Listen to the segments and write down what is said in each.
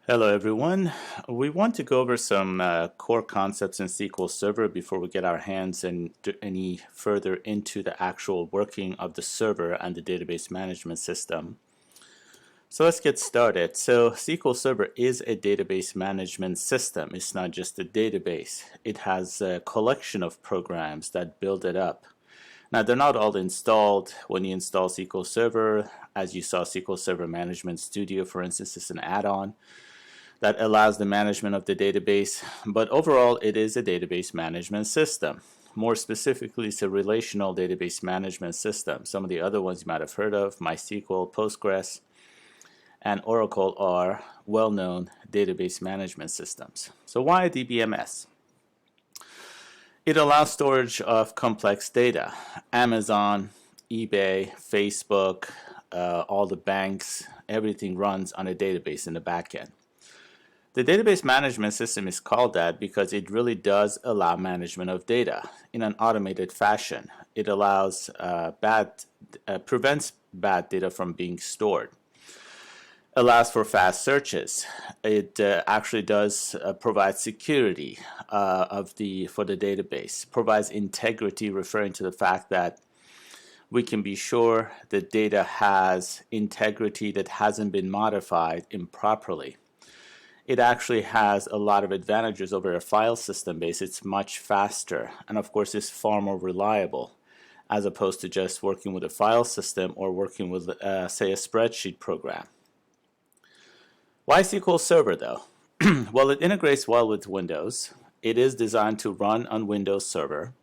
Hello everyone. We want to go over some core concepts in SQL Server before we get our hands any further into the actual working of the server and the database management system. So let's get started. So SQL Server is a database management system. It's not just a database. It has a collection of programs that build it up. Now, they're not all installed. When you install SQL Server, as you saw, SQL Server Management Studio, for instance, is an add-on that allows the management of the database, but overall it is a database management system. More specifically, it's a relational database management system. Some of the other ones you might have heard of, MySQL, Postgres, and Oracle are well-known database management systems. So why DBMS? It allows storage of complex data. Amazon, eBay, Facebook, all the banks, everything runs on a database in the back end. The database management system is called that because it really does allow management of data in an automated fashion. It allows prevents bad data from being stored. Allows for fast searches. It actually does provide security for the database. Provides integrity, referring to the fact that we can be sure the data has integrity, that hasn't been modified improperly. It actually has a lot of advantages over a file system base. It's much faster, and of course it's far more reliable as opposed to just working with a file system or working with say a spreadsheet program. Why SQL Server though? Well, it integrates well with Windows. It is designed to run on Windows Server.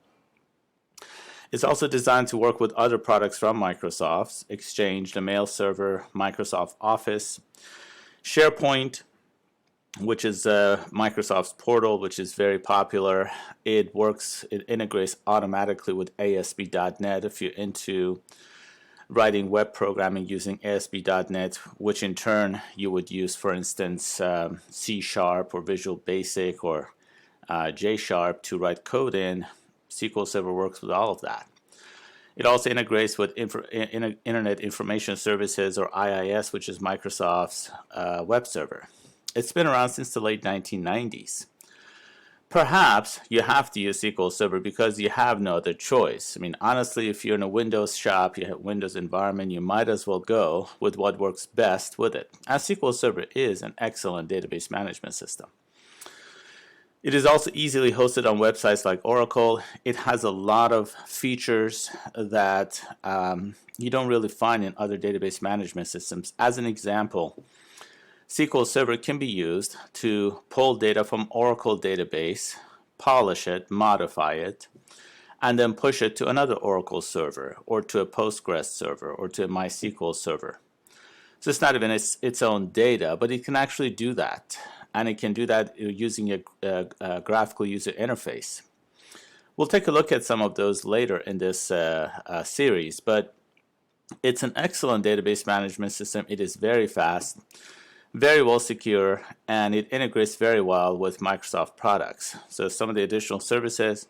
It's also designed to work with other products from Microsoft: Exchange, the mail server, Microsoft Office, SharePoint, which is Microsoft's portal, which is very popular. It integrates automatically with ASP.NET if you're into writing web programming using ASP.NET, which in turn you would use, for instance, C# or Visual Basic or J# to write code in. SQL Server works with all of that. It also integrates with Internet Information Services, or IIS, which is Microsoft's web server. It's been around since the late 1990s. Perhaps you have to use SQL Server because you have no other choice. I mean, honestly, if you're in a Windows shop, you have Windows environment, you might as well go with what works best with it, as SQL Server is an excellent database management system. It is also easily hosted on websites like Oracle. It has a lot of features that you don't really find in other database management systems. As an example, SQL Server can be used to pull data from Oracle database, polish it, modify it, and then push it to another Oracle server, or to a Postgres server, or to a MySQL server. So it's not even its own data, but it can actually do that. And it can do that using a graphical user interface. We'll take a look at some of those later in this series, but it's an excellent database management system. It is very fast, very well secure, and it integrates very well with Microsoft products. So some of the additional services,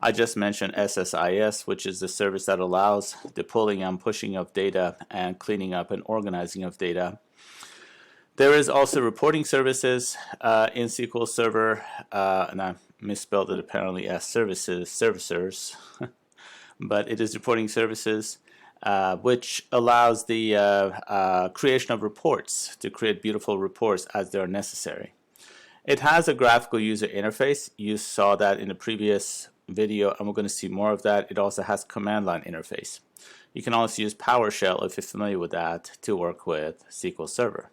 I just mentioned SSIS, which is the service that allows the pulling and pushing of data and cleaning up and organizing of data. There is also reporting services in SQL Server, and I misspelled it apparently as servicers, but it is reporting services, which allows the creation of reports, to create beautiful reports as they're necessary. It has a graphical user interface. You saw that in the previous video, and we're going to see more of that. It also has command line interface. You can also use PowerShell, if you're familiar with that, to work with SQL Server.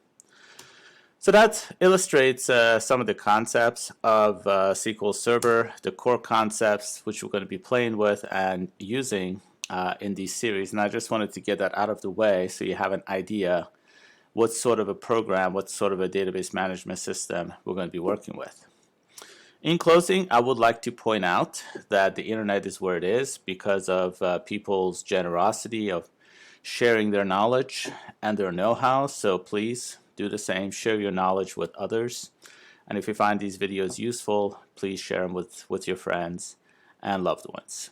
So that illustrates some of the concepts of SQL Server, the core concepts which we're going to be playing with and using in these series. And I just wanted to get that out of the way so you have an idea what sort of a program, what sort of a database management system we're going to be working with. In closing, I would like to point out that the internet is where it is because of people's generosity of sharing their knowledge and their know-how. So please do the same. Share your knowledge with others. And if you find these videos useful, please share them with your friends and loved ones.